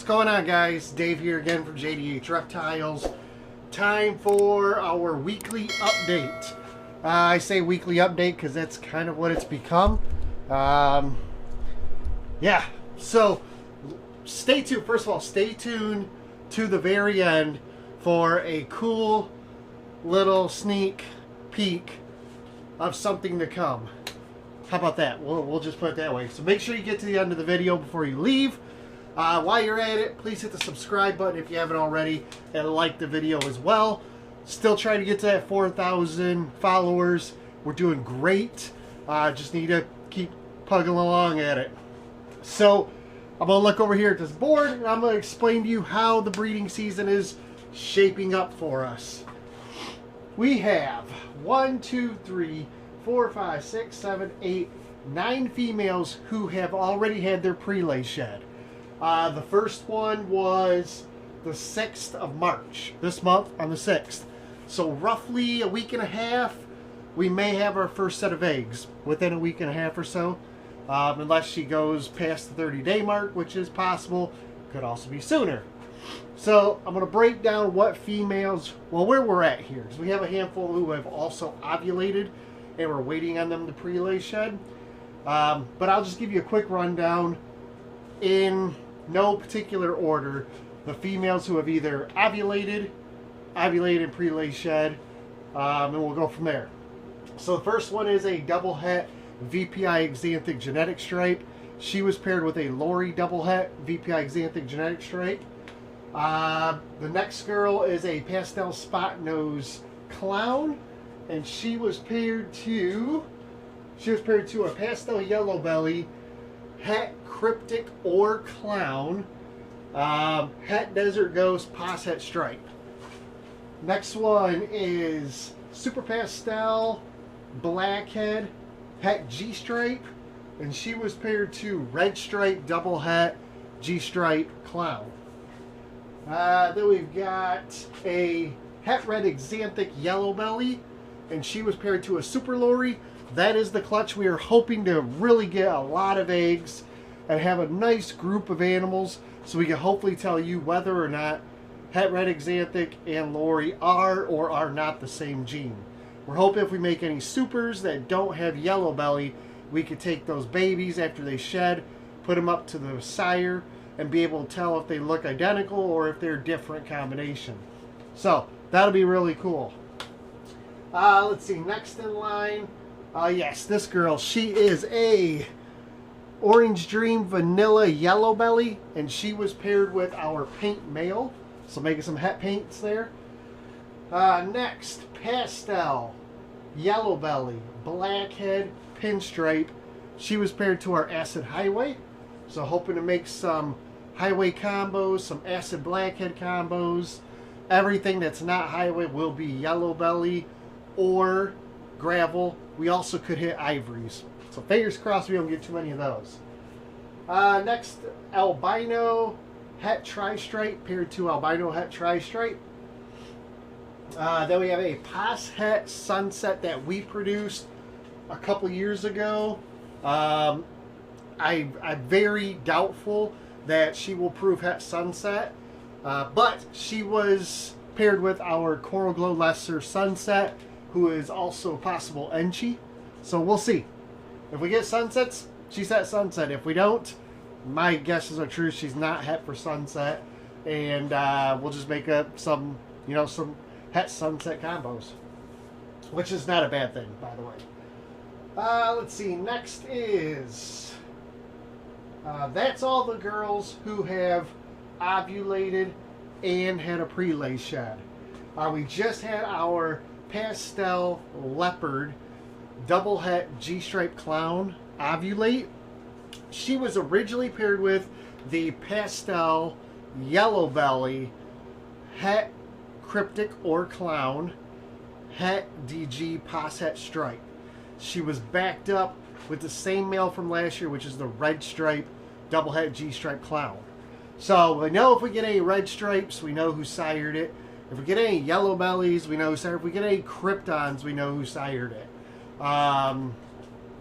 What's going on, guys? Dave here again from JDH Reptiles. Time for our weekly update. I say weekly update because that's kind of what it's become. Yeah, so stay tuned. First of all, stay tuned to the very end for a cool little sneak peek of something to come. How about that? We'll just put it that way. So make sure you get to the end of the video before you leave. While you're at it, please hit the subscribe button if you haven't already, and like the video as well. Still trying to get to that 4,000 followers. We're doing great. Just need to keep plugging along at it. So I'm going to look over here at this board, and I'm going to explain to you how the breeding season is shaping up for us. We have 1, 2, 3, 4, 5, 6, 7, 8, 9 females who have already had their prelay shed. The first one was the 6th of March, this month on the 6th. So roughly a week and a half, we may have our first set of eggs within a week and a half or so. Unless she goes past the 30-day mark, which is possible. Could also be sooner. So I'm going to break down what females, well, where we're at here. Because we have a handful who have also ovulated, and we're waiting on them to prelay shed. But I'll just give you a quick rundown in no particular order. The females who have either ovulated and prelay shed, and we'll go from there. So the first one is a double het VPI Xanthic genetic stripe. She was paired with a Lori double het VPI Xanthic genetic stripe. The next girl is a pastel spot nose clown, and she was paired to a pastel yellow belly het cryptic or clown, het desert ghost pos het stripe. Next one is super pastel blackhead het G stripe, and she was paired to red stripe double het G stripe clown. Then we've got a het red Xanthic yellow belly, and she was paired to a super Lori. That is the clutch. We are hoping to really get a lot of eggs and have a nice group of animals so we can hopefully tell you whether or not het red Xanthic and Lori are or are not the same gene. We're hoping if we make any supers that don't have yellow belly, we could take those babies after they shed, put them up to the sire, and be able to tell if they look identical or if they're a different combination. So that'll be really cool. Let's see, next in line. Yes, this girl, she is a Orange Dream Vanilla Yellow Belly, and she was paired with our paint male, so making some het paints there. Next, Pastel Yellow Belly Blackhead Pinstripe. She was paired to our Acid Highway, so hoping to make some Highway combos, some Acid Blackhead combos. Everything that's not Highway will be Yellow Belly or Gravel. We also could hit Ivories. So fingers crossed we don't get too many of those. Next, Albino Het Tri-Stripe paired to Albino Het Tri-Stripe. Then we have a Pos Het Sunset that we produced a couple years ago. I'm very doubtful that she will prove Het Sunset. But she was paired with our Coral Glow Lesser Sunset, who is also possible Enchi. So we'll see. If we get sunsets, she's het sunset. If we don't, my guesses are true. She's not het for sunset, and we'll just make up some het sunset combos, which is not a bad thing, by the way. Let's see. Next is that's all the girls who have ovulated and had a prelay shed. We just had our pastel leopard double het G-stripe clown ovulate. She was originally paired with the pastel yellow belly het cryptic or clown het DG pos het stripe. She was backed up with the same male from last year, which is the red stripe double het G-stripe clown. So we know if we get any red stripes, we know who sired it. If we get any yellow bellies, we know who sired it. If we get any kryptons, we know who sired it.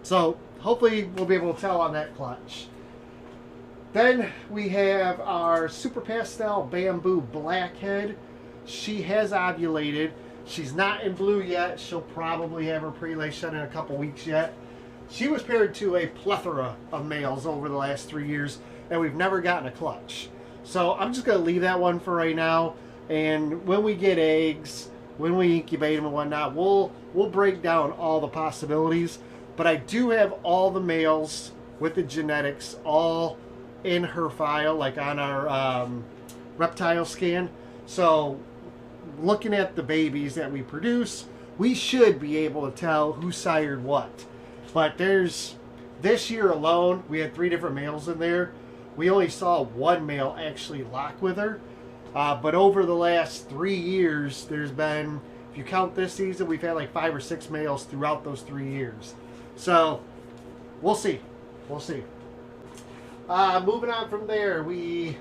So hopefully we'll be able to tell on that clutch. Then we have our Super Pastel Bamboo Blackhead. She has ovulated. She's not in blue yet. She'll probably have her prelay shut in a couple weeks yet. She was paired to a plethora of males over the last 3 years, and we've never gotten a clutch. So I'm just going to leave that one for right now. And when we get eggs, when we incubate them and whatnot, we'll break down all the possibilities. But I do have all the males with the genetics all in her file, like on our reptile scan. So looking at the babies that we produce, we should be able to tell who sired what. But this year alone, we had 3 different males in there. We only saw 1 male actually lock with her. But over the last 3 years, there's been, if you count this season, we've had like 5 or 6 males throughout those 3 years. So we'll see. We'll see. Moving on from there, we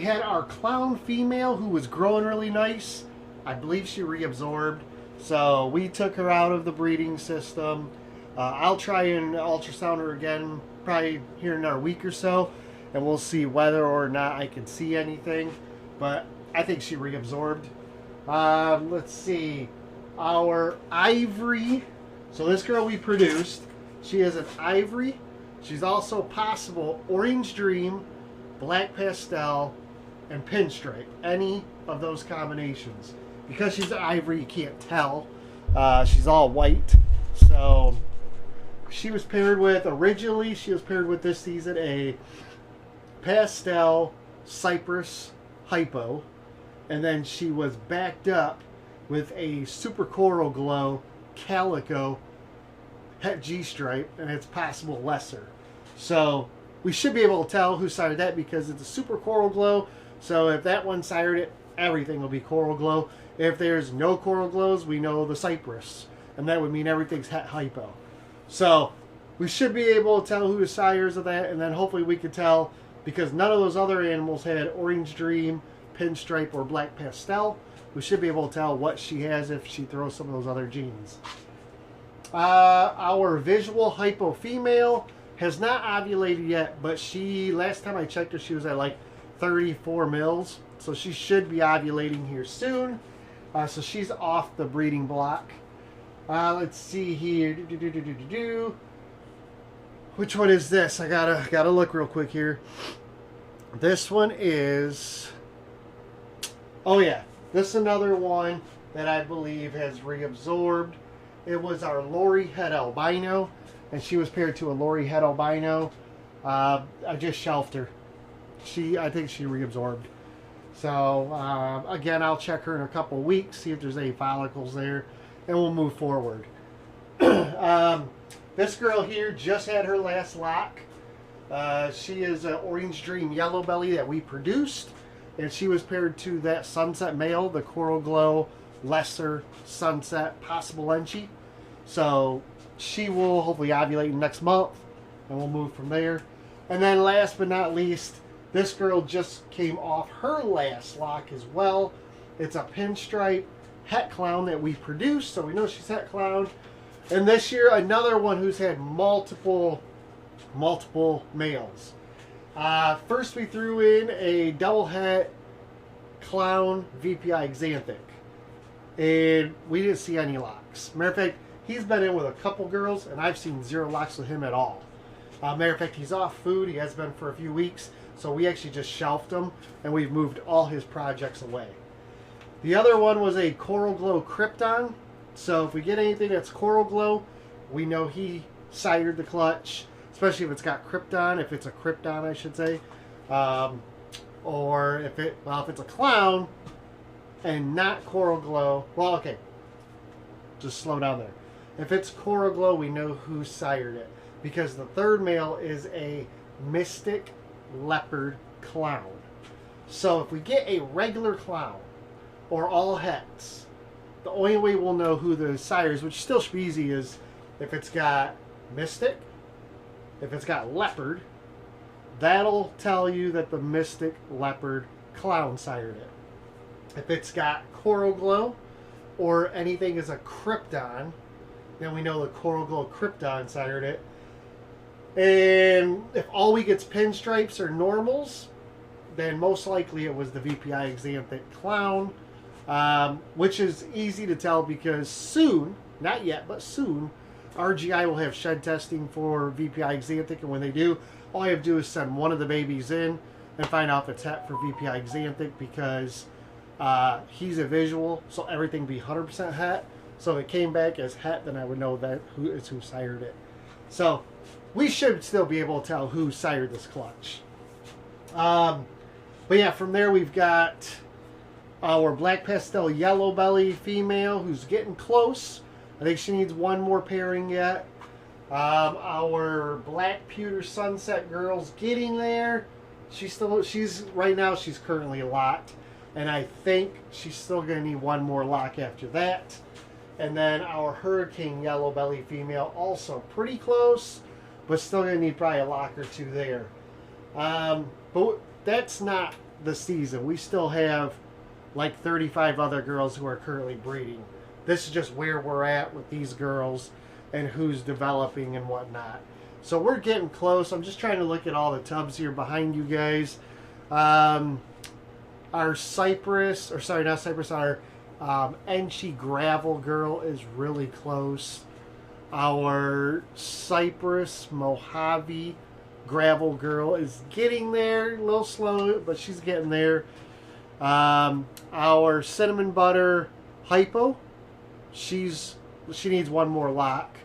had our clown female who was growing really nice. I believe she reabsorbed. So we took her out of the breeding system. I'll try and ultrasound her again probably here in another week or so, and we'll see whether or not I can see anything. But I think she reabsorbed. Let's see. Our ivory. So this girl we produced, she is an ivory. She's also possible orange dream, black pastel, and pinstripe. Any of those combinations. Because she's an ivory, you can't tell. She's all white. So she was paired with, originally she was paired with this season a pastel cypress hypo. And then she was backed up with a super coral glow calico het G-stripe, and it's possible lesser. So we should be able to tell who sired that because it's a super coral glow. So if that one sired it, everything will be coral glow. If there's no coral glows, we know the cypress, and that would mean everything's het hypo. So we should be able to tell who the sires of that, and then hopefully we could tell, because none of those other animals had orange dream, pinstripe, or black pastel. We should be able to tell what she has if she throws some of those other genes. Our visual hypo female has not ovulated yet, but she, last time I checked her, she was at like 34 mils. So she should be ovulating here soon. So she's off the breeding block. Let's see here. Which one is this? I gotta look real quick here. This one is, oh yeah, this is another one that I believe has reabsorbed. It was our Lori het albino, and she was paired to a Lori het albino. I just shelved her. I think she reabsorbed. So again, I'll check her in a couple weeks, see if there's any follicles there, and we'll move forward. This girl here just had her last lock. She is an Orange Dream Yellow Belly that we produced, and she was paired to that Sunset male, the Coral Glow Lesser Sunset Possible Enchi. So she will hopefully ovulate next month, and we'll move from there. And then last but not least, this girl just came off her last lock as well. It's a pinstripe het clown that we produced, so we know she's het clown. And this year, another one who's had multiple males. First, we threw in a double het clown VPI Xanthic, and we didn't see any locks. Matter of fact, he's been in with a couple girls, and I've seen 0 locks with him at all. Matter of fact, he's off food. He has been for a few weeks, so we actually just shelved him, and we've moved all his projects away. The other one was a Coral Glow Krypton. So if we get anything that's Coral Glow, we know he sired the clutch, especially if it's got Krypton, if it's a Krypton, I should say. Or if it's a clown and not Coral Glow, well, okay, just slow down there. If it's Coral Glow, we know who sired it, because the third male is a Mystic Leopard Clown. So if we get a regular clown or all hets, the only way we'll know who the sires, which still should be easy, is if it's got Mystic, if it's got Leopard, that'll tell you that the Mystic Leopard Clown sired it. If it's got Coral Glow or anything is a Krypton, then we know the Coral Glow Krypton sired it. And if all we get's pinstripes or normals, then most likely it was the VPI Xanthic Clown, which is easy to tell because soon, not yet, but soon, RGI will have shed testing for VPI Xanthic, and when they do, all I have to do is send one of the babies in and find out if it's het for VPI Xanthic, because he's a visual, so everything be 100% het. So if it came back as het, then I would know that who sired it. So we should still be able to tell who sired this clutch. But yeah, from there we've got our black pastel yellow belly female who's getting close. I think she needs one more pairing yet. Our black pewter sunset girl's getting there. She's right now she's currently locked, and I think she's still going to need one more lock after that. And then our hurricane yellow belly female, also pretty close, but still going to need probably a lock or two there. But that's not the season. We still have like 35 other girls who are currently breeding. This is just where we're at with these girls and who's developing and whatnot. So we're getting close. I'm just trying to look at all the tubs here behind you guys. Our Cypress, or sorry, not Cypress, our Enchi gravel girl is really close. Our Cypress Mojave gravel girl is getting there, a little slow, but she's getting there. Our cinnamon butter hypo, she needs one more lock.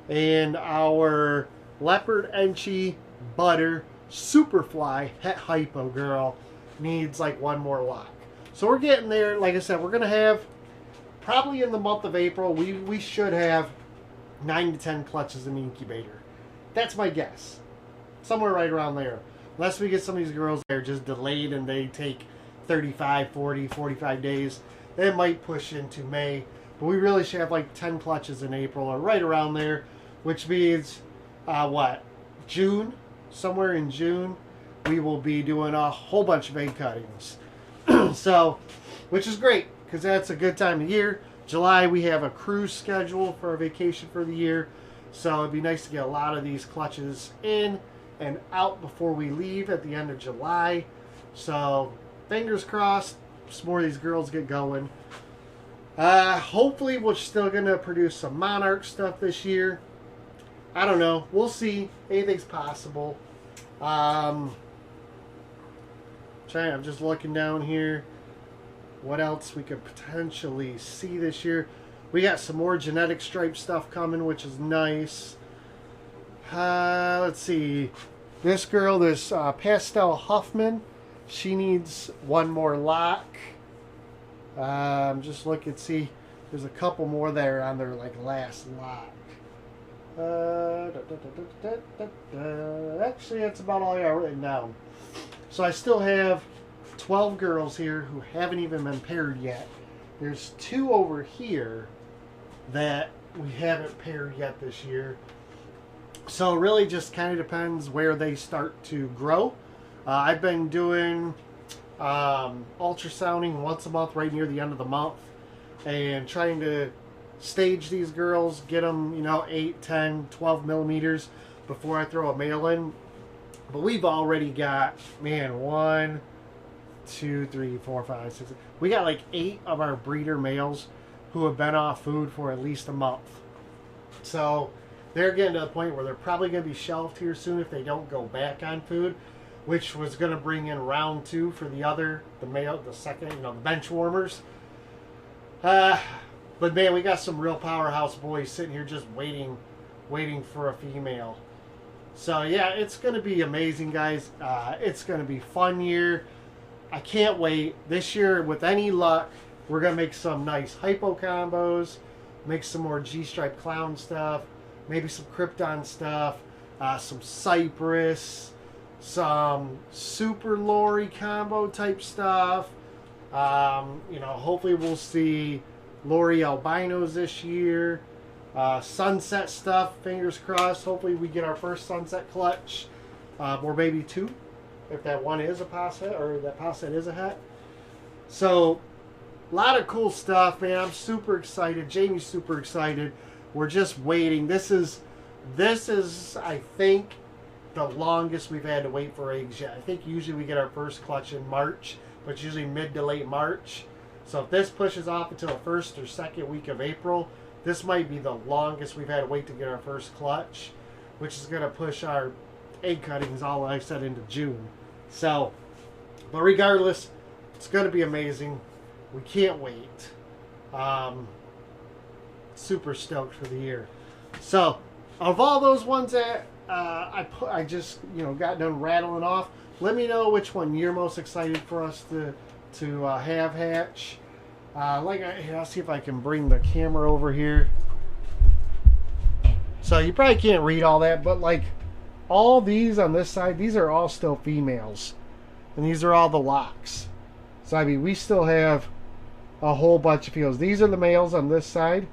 And our leopard Enchi butter superfly het hypo girl needs like one more lock. So we're getting there. Like I said, we're gonna have probably in the month of April, we should have 9 to 10 clutches in the incubator. That's my guess. Somewhere right around there. Unless we get some of these girls that are just delayed and they take 35, 40, 45 days. They might push into May. But we really should have like 10 clutches in April or right around there. Which means, June? Somewhere in June, we will be doing a whole bunch of egg cuttings. So, which is great, because that's a good time of year. July, we have a cruise schedule for our vacation for the year. So it'd be nice to get a lot of these clutches in and out before we leave at the end of July. So fingers crossed, some more of these girls get going. Hopefully we're still going to produce some Monarch stuff this year. I don't know. We'll see. Anything's possible. I'm just looking down here. What else we could potentially see this year? We got some more genetic stripe stuff coming, which is nice. Let's see. This girl, this Pastel Huffman, she needs one more lock. Just look and see. There's a couple more there on their like last lock. Actually, that's about all I got written down. So I still have 12 girls here who haven't even been paired yet. There's 2 over here that we haven't paired yet this year. So it really just kind of depends where they start to grow. I've been doing ultrasounding once a month right near the end of the month and trying to stage these girls, get them, 8, 10, 12 millimeters before I throw a male in. But we've already got, 1, 2, 3, 4, 5, 6. We got like 8 of our breeder males who have been off food for at least a month. So they're getting to the point where they're probably going to be shelved here soon if they don't go back on food, which was going to bring in round 2 for the male, the second, the bench warmers. But man, we got some real powerhouse boys sitting here just waiting for a female. So yeah, it's going to be amazing, guys. It's going to be a fun year. I can't wait. This year, with any luck, we're going to make some nice hypo combos, make some more G-Stripe Clown stuff, maybe some Krypton stuff, some Cypress, some Super Lori combo type stuff. Hopefully we'll see Lori albinos this year. Sunset stuff, fingers crossed. Hopefully we get our first sunset clutch, or maybe 2, if that one is a posset, or that posset is a het. So a lot of cool stuff, man. I'm super excited. Jamie's super excited. We're just waiting. This is I think the longest we've had to wait for eggs yet. I think usually we get our first clutch in March, but it's usually mid to late March. So if this pushes off until the first or second week of April, this might be the longest we've had to wait to get our first clutch, which is going to push our egg cuttings, all like I said, into June. So, but regardless, it's going to be amazing. We can't wait. Super stoked for the year. So, of all those ones that I just got done rattling off, let me know which one you're most excited for us to have hatch. Here, I'll see if I can bring the camera over here. So you probably can't read all that, but like all these on this side, these are all still females, and these are all the locks. So I mean, we still have a whole bunch of females. These are the males on this side.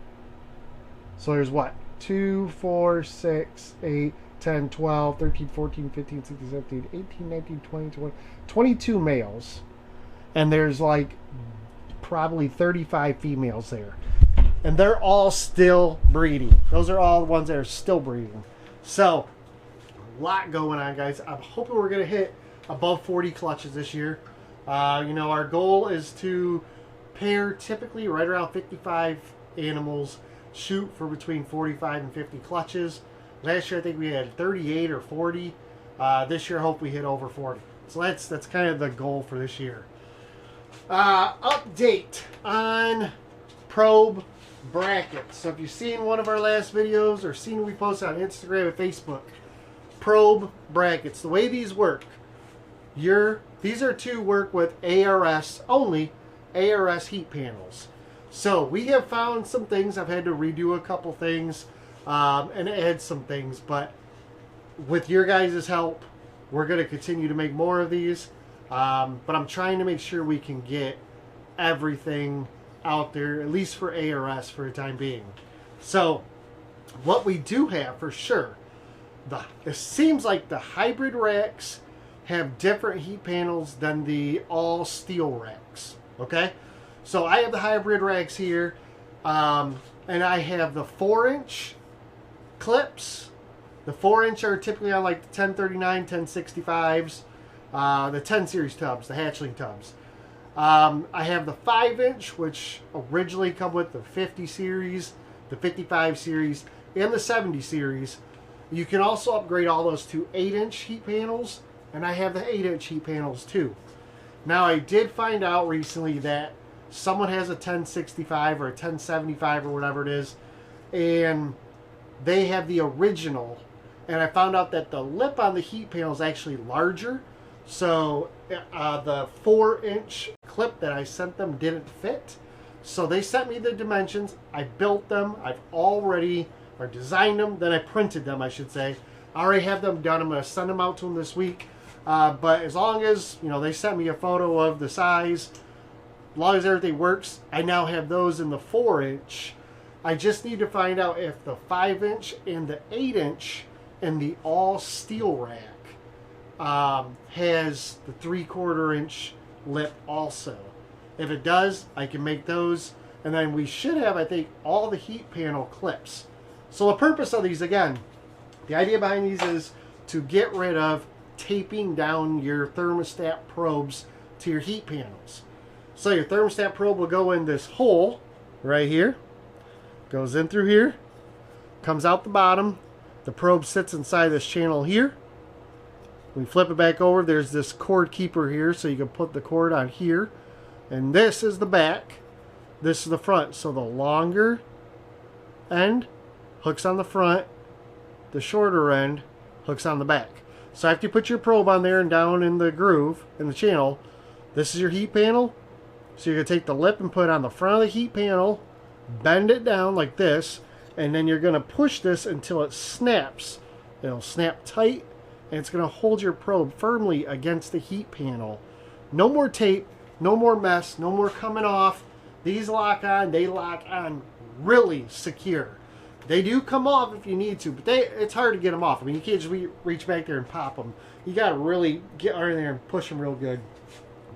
So there's what? 2, 4, 6, 8, 10, 12, 13, 14, 15, 16, 17, 18, 19, 20, 21, 22 males. And there's like probably 35 females there. And they're all still breeding. Those are all the ones that are still breeding. So, a lot going on, guys. I'm hoping we're going to hit above 40 clutches this year. Our goal is to pair typically right around 55 animals, shoot for between 45 and 50 clutches. Last year I think we had 38 or 40. This year I hope we hit over 40. So that's kind of the goal for this year. Update on probe brackets. So if you've seen one of our last videos or seen we post on Instagram and Facebook, probe brackets. The way these work, these are to work with ARS only, ARS heat panels. So we have found some things. I've had to redo a couple things and add some things, but with your guys' help, we're going to continue to make more of these. But I'm trying to make sure we can get everything out there, at least for ARS for the time being. So what we do have for sure, it seems like the hybrid racks have different heat panels than the all steel racks. Okay, so I have the hybrid racks here, and I have the 4-inch clips. The 4-inch are typically on like the 1039, 1065s, the 10 series tubs, the hatchling tubs. I have the 5-inch, which originally come with the 50 series, the 55 series, and the 70 series. You can also upgrade all those to 8-inch heat panels, and I have the 8-inch heat panels too. Now I did find out recently that someone has a 1065 or a 1075 or whatever it is, and they have the original, and I found out that the lip on the heat panel is actually larger. So the 4-inch clip that I sent them didn't fit. So they sent me the dimensions. I built them. I've already designed them. Then I printed them, I should say. I already have them done. I'm going to send them out to them this week. But as long as they sent me a photo of the size, as long as everything works, I now have those in the 4-inch. I just need to find out if the 5-inch and the 8-inch in the all steel rack has the 3/4 inch lip also. If it does, I can make those, and then we should have, I think, all the heat panel clips. So the purpose of these, again, the idea behind these is to get rid of taping down your thermostat probes to your heat panels. So your thermostat probe will go in this hole right here, goes in through here, comes out the bottom. The probe sits inside this channel here. We flip it back over. There's this cord keeper here, so you can put the cord on here. And this is the back. This is the front. So the longer end hooks on the front. The shorter end hooks on the back. So after you put your probe on there and down in the groove, in the channel, this is your heat panel. So you're going to take the lip and put it on the front of the heat panel, bend it down like this, and then you're going to push this until it snaps. It'll snap tight, and it's going to hold your probe firmly against the heat panel. No more tape, no more mess, no more coming off. These lock on, they lock on really secure. They do come off if you need to, but it's hard to get them off. I mean, you can't just reach back there and pop them. You got to really get under there and push them real good.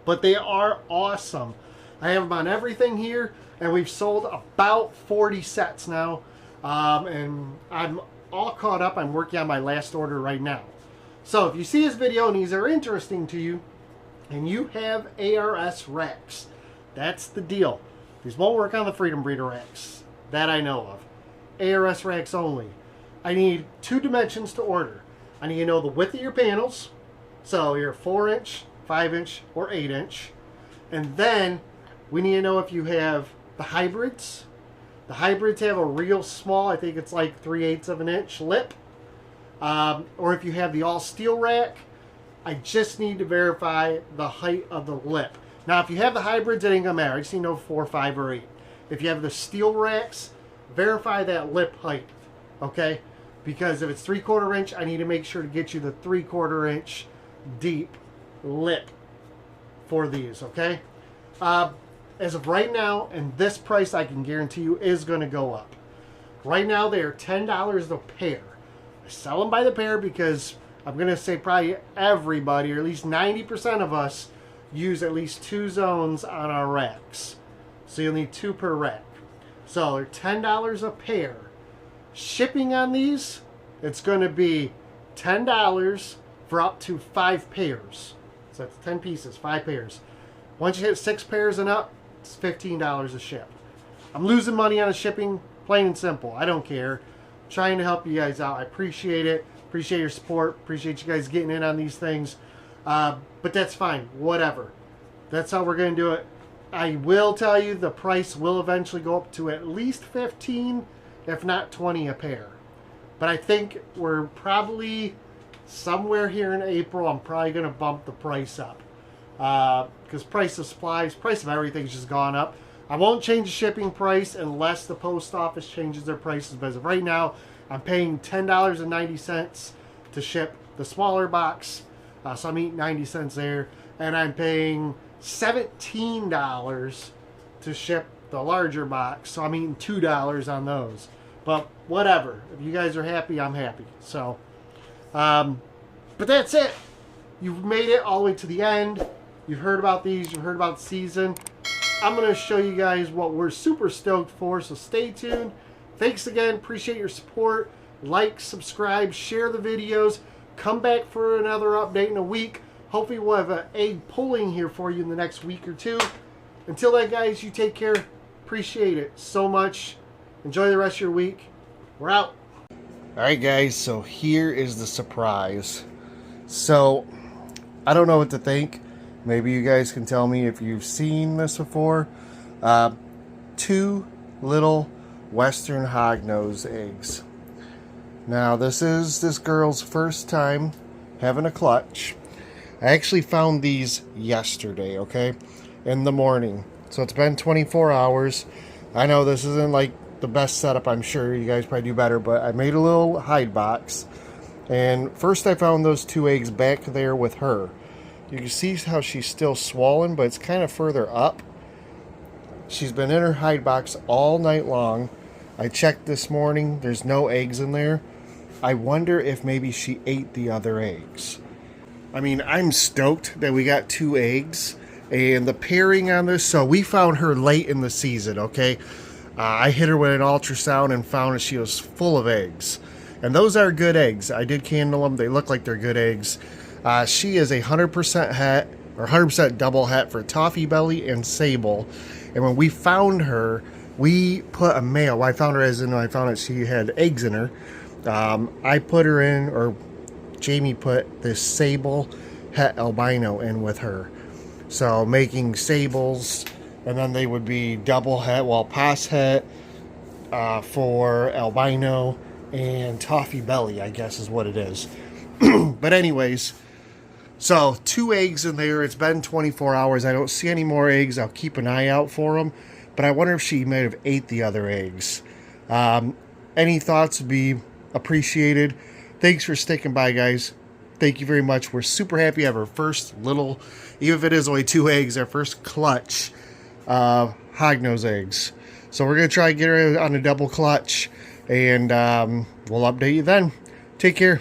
But they are awesome. I have them on everything here, and we've sold about 40 sets now. And I'm all caught up. I'm working on my last order right now. So if you see this video and these are interesting to you, and you have ARS racks, that's the deal. These won't work on the Freedom Breeder racks that I know of. ARS racks only. I need 2 dimensions to order. I need to know the width of your panels, so your 4-inch, 5-inch, or 8-inch. And then we need to know if you have the hybrids. The hybrids have a real small, I think it's like 3/8 of an inch lip. Or if you have the all steel rack, I just need to verify the height of the lip. Now, if you have the hybrids, it ain't gonna matter. I just need to know 4, 5, or 8. If you have the steel racks, verify that lip height, okay? Because if it's 3/4 inch, I need to make sure to get you the 3/4 inch deep lip for these, okay? As of right now, and this price I can guarantee you is going to go up. Right now, they are $10 a pair. I sell them by the pair because I'm going to say probably everybody, or at least 90% of us, use at least 2 zones on our racks. So you'll need 2 per rack. So they're $10 a pair. Shipping on these, it's going to be $10 for up to 5 pairs. So that's 10 pieces, 5 pairs. Once you hit 6 pairs and up, it's $15 a ship. I'm losing money on the shipping, plain and simple. I don't care. I'm trying to help you guys out. I appreciate it. Appreciate your support. Appreciate you guys getting in on these things. But that's fine. Whatever. That's how we're going to do it. I will tell you the price will eventually go up to at least 15, if not 20 a pair. But I think we're probably somewhere here in April, I'm probably going to bump the price up. Because price of supplies, price of everything's just gone up. I won't change the shipping price unless the post office changes their prices. But as of right now, I'm paying $10.90 to ship the smaller box. So I'm eating 90 cents there. And I'm paying $17 to ship the larger box. So I'm eating $2 on those. But whatever. If you guys are happy, I'm happy. So, but that's it. You've made it all the way to the end. You've heard about these. You've heard about the season. I'm going to show you guys what we're super stoked for, so stay tuned. Thanks again. Appreciate your support. Like, subscribe, share the videos. Come back for another update in a week. Hopefully we'll have an egg pulling here for you in the next week or 2. Until then, guys, you take care. Appreciate it so much. Enjoy the rest of your week. We're out. Alright, guys, so here is the surprise. So, I don't know what to think. Maybe you guys can tell me if you've seen this before. 2 little Western hognose eggs. Now, this is this girl's first time having a clutch. I actually found these yesterday, okay? In the morning. So it's been 24 hours. I know this isn't like the best setup, I'm sure. You guys probably do better, but I made a little hide box. And first I found those 2 eggs back there with her. You can see how she's still swollen, but it's kind of further up. She's been in her hide box all night long. I checked this morning. There's no eggs in there. I wonder if maybe she ate the other eggs. I mean, I'm stoked that we got 2 eggs. And the pairing on this, so we found her late in the season, okay? I hit her with an ultrasound and found that she was full of eggs. And those are good eggs. I did candle them. They look like they're good eggs. She is a 100% het, or 100% double het for Toffee Belly and Sable. And when we found her, we put a male. I found her as in I found that she had eggs in her. I put her in, or Jamie put this Sable het albino in with her. So making Sables, and then they would be double het, well, Pos het for albino, and Toffee Belly, I guess is what it is. But anyways, so 2 eggs in there. It's been 24 hours. I don't see any more eggs. I'll keep an eye out for them. But I wonder if she may have ate the other eggs. Any thoughts would be appreciated. Thanks for sticking by, guys. Thank you very much. We're super happy to have our first little, even if it is only 2 eggs, our first clutch hognose eggs. So we're going to try and get her on a double clutch. And we'll update you then. Take care.